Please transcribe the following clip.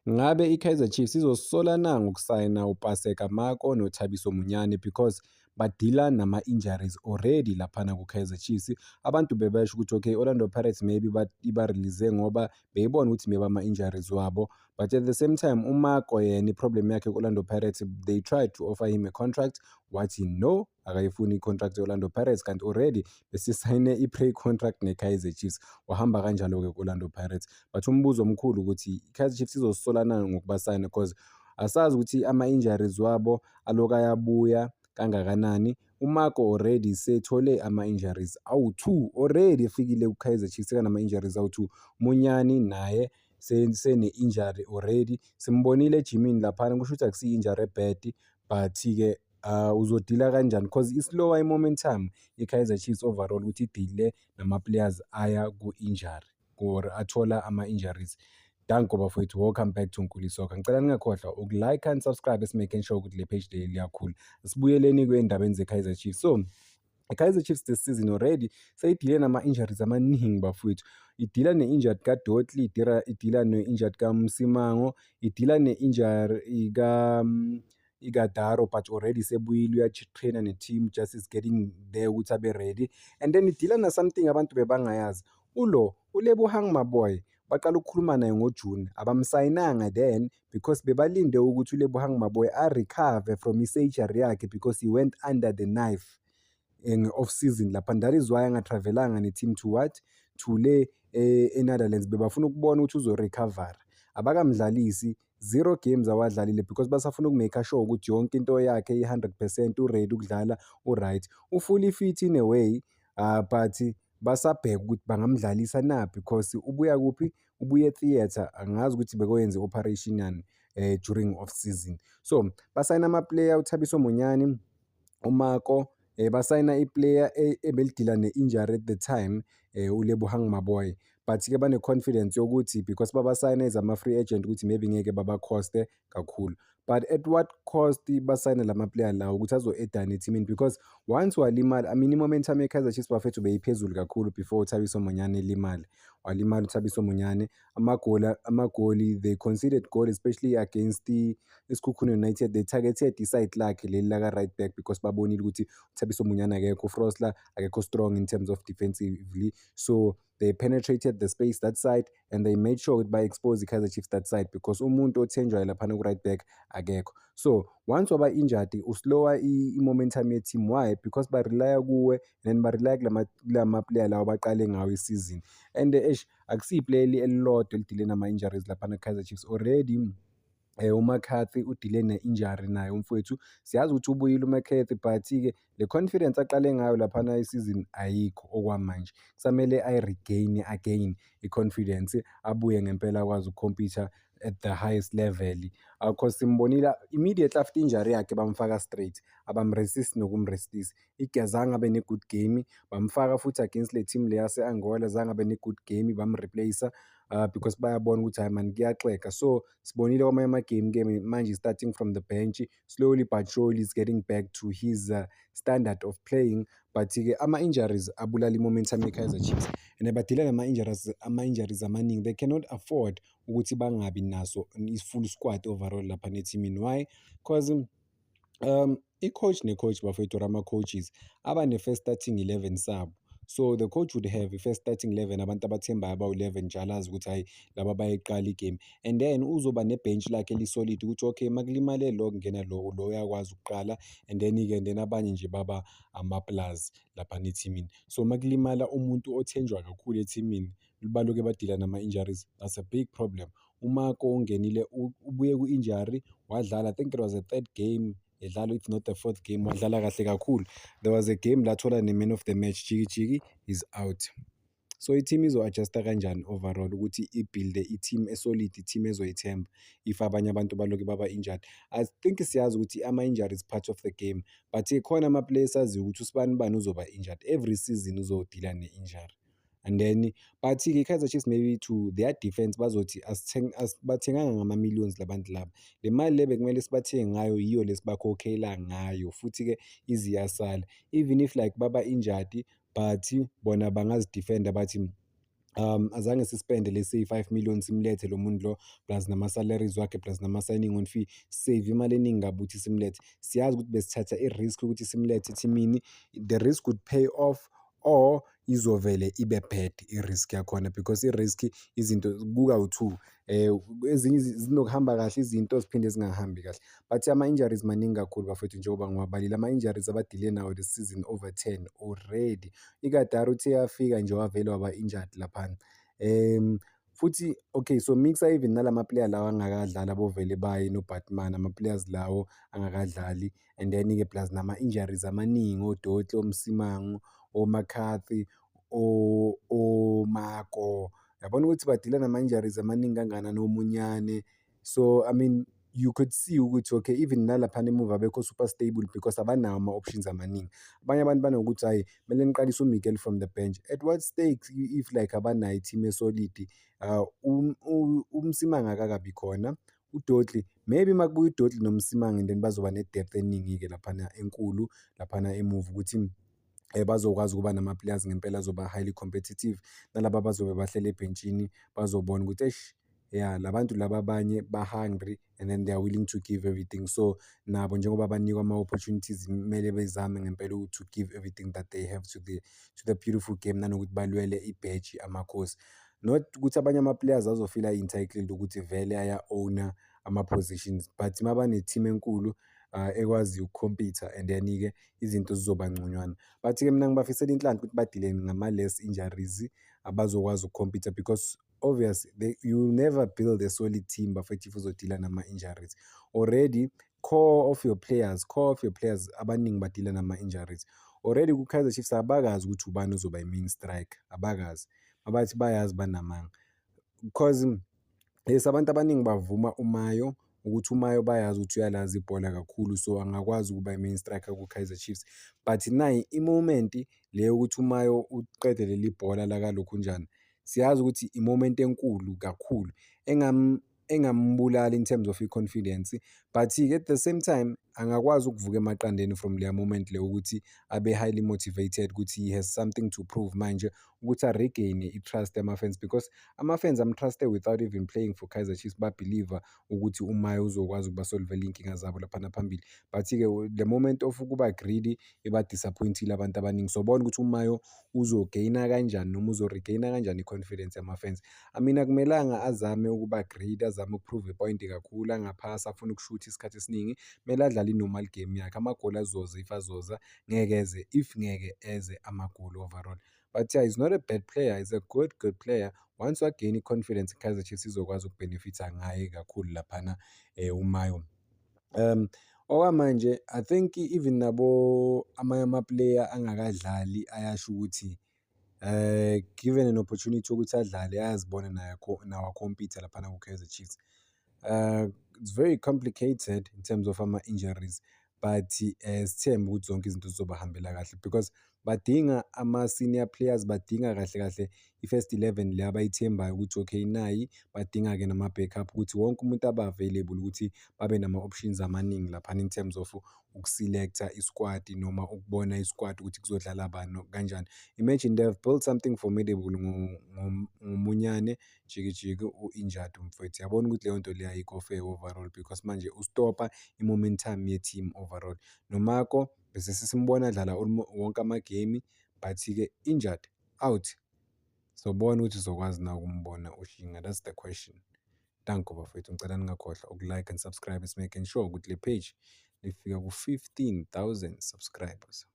Ngabe i-Kaizer Chiefs izosola na ngokusayina uPaseka Mako noThabiso Munyane because badila nama-injuries already laphana ku-Kaizer Chiefs. Abantu bebasho ukuthi okay, Orlando Pirates maybe iba-release ngoba beyibona ukuthi maybe ama-injuries wabo, but at the same time uMako yena i-problem yakhe ku-Orlando Pirates, they tried to offer him a contract, wathi no, akayifuni i-contract ye-Orlando Pirates, kanti already besisayine i-pre-contract ne-Kaizer Chiefs. Wahamba kanjalo-ke ku-Orlando Pirates. But umbuzo omkhulu ukuthi i-Kaizer Chiefs izosola na ngokubasayina because asazi ukuthi ama-injuries wabo aloku ayabuya kangakanani. uMako already sethole ama-injuries awu-2 already efikile ku-Kaizer Chiefs sekanama-injuries awu-2. Munyani naye sene-injury already, simbonile ejimini laphana, kusho ukuthi akusiyo-injury ebhedi, but-ke uzodila kanjani because islower i-momentum i-Kaizer Chiefs overall ukuthi idile nama-players aya ku-injury or athola ama-injuries. Danko bafowethu, welcome back to Nkuli Soccer. Ngicela ningakhohlwa uku-like and subscribe esimaking sure ukuthi le page le liyakhula. Sibuyeleni kwey'ndabeni ze-Kaizer Chiefs. So i-Kaizer Chiefs this season already seyidile nama-injuries amaningi bafowethu. Idila ne-injured kaDotley, idila ne-injured kaMsimango, idila ne-injury iKadaro, but already sebuyile uya-traina ne-team, just is getting there ukuthi abe ready. And then idila na-something abantu bebangayazi. uLebohang Maboy baqala ukukhuluma naye ngoJune, abamsayinanga then because bebalinde ukuthi uLebohang Maboy a-recover from i-surgery yakhe because he went under the knife off season lapha. That is why angatravelanga ne-team to what? To le eNetherlands. Bebafuna ukubona ukuthi uzo-recover. Abakamdlalisi, 0 games awadlalile because basafuna ukumake sure ukuthi yonke into yakhe i-100% uready ukudlala, u-right. U-fully fit in a way, but basabheka ukuthi bangamdlalisa na because ubuya kuphi? Ubuya e-theatre. Angazi ukuthi bekoyenze operation yani during off season. So basayina ama-player uThabiso Munyani, uMako, basayina i-player ebelidila ne-injury at the time, uLebohang Maboy. But-ke bane-confidence yokuthi because babasayina as ama-free agent ukuthi maybe ngeke babakhoste kakhulu. But at what cost basayina lama-player lawo ukuthi azo-add-ana ethimini because once walimala, I mean i-momentum ye-Kaizer Chiefs bafethu beyiphezulu kakhulu before uThabiso Munyane elimale. Walimala uThabiso Munyane, amagoli, they conceded goal especially against iSkhukhune United. They targeted i-side lakhe leli laka-right back because babonile ukuthi uThabiso Munyane akekho, uFrosler akekho strong in terms of defensively. So they penetrated the space that side and they made sure ukuthi ba-expose i-Kaizer Chiefs that side because umuntu othenjwayo laphana ku-right back akekho. So once waba injured, uslowa i-momentum ye-team. Why? Because barelya kuwe and barelya kulama-player lawa baqale ngawo isizini. And akusiyo iplayer elilodwa elidile nama-injuries laphana ku-Kaizer Chiefs already. uMcCarthy udile ne-injury naye umfowethu. Siyazi ukuthi ubuyile uMcCarthy, but-ke le confidence aqale ngayo laphana isizini ayikho okwamanje. Kusamele ayi-regain again i-confidence, abuye ngempela akwazi ukukhompitha at the highest level. Cause simbonile immediately after injury yakhe bamfaka straight, abamresist nokumrestisa. Zange abe ne-good game, bamfaka futhi against le team le yase-Angola, zange abe ne-good game, bamreplacer because bayabona ukuthi hayi man kuyaxega. So sibonile kwamanye ama-game manje starting from the bench, slowly but surely is getting back to his standard of playing. But-ke ama-injuries abulala i-momentum ye-Kaizer Chiefs and badila ama-injuries amaningi. They cannot afford ukuthi bangabi naso i-full squad overall lapha nethimini. Why? Because i-coach ne-coach bafowethu or ama-coaches aba ne-first starting 11 sabo. So the coach would have i-first starting 11, abantu abathembayo abawu-11 njalo azi ukuthi hayi laba bayayiqala igame, and then uzoba ne-bench lakhe elisolid ukuthi okay makulimale lo kungena lo uyakwazi ukuqala, and then abanye nje baba ama-plus lapha nethimini. So makulimala umuntu othenjwa kakhulu ethimini, baloke badila nama-injuries, that's a big problem. uMako ungenile, ubuye ku-injury, wadlala, I think it was the 3rd game edlala, if not the 4th game, wadlala kahle kakhulu. There was a game lathola ne-man of the match, Jiki Jiki is out. So i-team izo-adjusta kanjani overall ukuthi ibuilde i-team esolid, i-team ezoyithemba if abanye abantu baloke baba-injured. I think siyazi ukuthi ama-injury is part of the game, but khona ama-players aziyo ukuthi usibani uzoba injured. Every season uzodila ne-injury. And then but-ke i-Kaizer Chiefs maybe to their defense bazothi bathenganga ngama-millions labantu laba. Le mali le bekumele sibathenge ngayo yiyo lesibakhokhela ngayo, futhi-ke iziyasala. Even if like baba injured, but bona bangazidefenda bathi azange sispende let's say 5 million simlethe lo muntu lo plus nama-salaries wakhe plus nama-signing on fee, save imali eningi kabi ukuthi simlethe. Siyazi ukuthi besithatha i-risk ukuthi simlethe ethimini, the risk would pay off or izovele ibe bad i-risk yakhona because i-risk izinto kukawu-two. Ezinye zinokuhamba kahle izinto ziphinde zingahambi kahle, but ama-injuries maningi kakhulu bafowethu njengoba ngiwabalile. Ama-injuries abadile nawo this season over 10 already. IKatara uthe yafika nje wavele waba-injured laphana. Futhi okay, so mixa even nalama-player lawa angakadlali abovele baye no-Batman, ama-players lawo angakadlali, and then-ke plus nama-injuries amaningi, oDotlo, oMsimangu, oMcCarthy, oMako. Uyabona ukuthi badila nama-injuries amaningi kangakanani, oMunyane. So I mean you could see ukuthi okay, even nalaphana emuva abekho super stable because abanawo ama-options amaningi. Abanye abantu banokuthi hhayi kumele niqalise uMiguel from the bench. At what stakes if like abanayo i-team esolidi? uMsimang akakabi khona, uDotli maybe makubuya uDotli noMsimang and then bazoba ne-depth eningi-ke laphana enkulu laphana emuva ukuthi bazokwazi ukuba nama-players ngempela azoba highly competitive. Nalaba bazobe bahleli ebhentshini bazobona ukuthi eish, yeah, la bantu laba abanye ba-hungry and then they are willing to give everything. So nabo njengoba banikwa ama-opportunities kumele bezame ngempela to give everything that they have to the beautiful game, nanokuthi balwele ibheji amakhosi. Not ukuthi abanye ama-players azofila entitled ukuthi vele aya-owner ama-positions, but mabane-team enkulu ekwaziyo ukukhompitha and then-ke izinto zizoba ngconywana. But-ke mina ngibafisela inhlanhla ukuthi badile ngama-less injuries abazokwazi ukukhompitha because obvious you never build a solid team bafethu if uzodila nama-injuries. Already core of your players abaningi badila nama-injuries. Already ku-Kaizer Chiefs abakazi ukuthi ubani ozoba i-main striker, abakazi. Abathi bayazi banamanga because yes, abantu abaningi bavuma uMayo ukuthi uMayo bayazi ukuthi uyalazi ibhola kakhulu, so angakwazi ukuba i-main striker ku-Kaizer Chiefs. But nayi i-moment le yokuthi uMayo uqede leli bhola lakalokhunjana, siyazi ukuthi i-moment enkulu kakhulu engambulala in terms of i-confidence, but-ke at the same time angakwazi ukuvuka emaqandeni from leya moment le ukuthi abe highly motivated ukuthi he has something to prove manje, ukuthi a-regain-e i-trust yama-fans because ama-fans am-trust-e without even playing for Kaizer Chiefs. Babhiliva ukuthi uMayo uzokwazi ukubasolvela iy'nkinga zabo laphana phambili, but-ke the moment of ukuba greedy iba-disappoint-ile abantu abaningi. Sobona ukuthi uMayo uzogeyina kanjani noma uzo-regain-a kanjani i-confidence yama-fans. I mean akumelanga azame ukuba greedy, azame ukuprove i-point kakhulu, angaphasi afune ukushutha isikhathi esiningi. Kumele adlale i-normal game yakhe, amagoli azoza if azoza, ngeke eze amagoli overall. But yeah, he's not a bad player, he's a good player. Once wagain i-confidence iKaizer Chiefs izokwazi ukubhenefitha ngaye kakhulu laphana uMayo. Okwamanje I think even nabo amanye ama-player angakadlali ayasho ukuthi given an opportunity ukuthi adlale ayazibona nawo akhompitha laphana ku-Kaizer Chiefs. It's very complicated in terms of ama-injuries, but sithembe ukuthi zonke izinto zizobahambela kahle because badinga ama-senior players, badinga kahle kahle i-first 11 le abayithembayo ukuthi okay nayi, badinga-ke nama-backup ukuthi wonke umuntu aba-available ukuthi babe nama-options amaningi laphana in terms of ukuselekta i-squad noma ukubona i-squad ukuthi kuzodlala bani kanjani. Imagine they've built something formidable ngoMunyane, Jiki u-injured mfowethu. Yabona ukuthi leyo nto leyo ayikho fair overall because manje ustopa i-momentum ye-team overall. NoMako bese sesimbona adlala wonke ama-game, but-ke injured, out. Sobona ukuthi uzokwazi na ukumbona Oshinga, that's the question. Danko bafowethu, ngicela ningakhohlwa uku-like and subscribe, making sure ukuthi le page lifika ku-15,000 subscribers.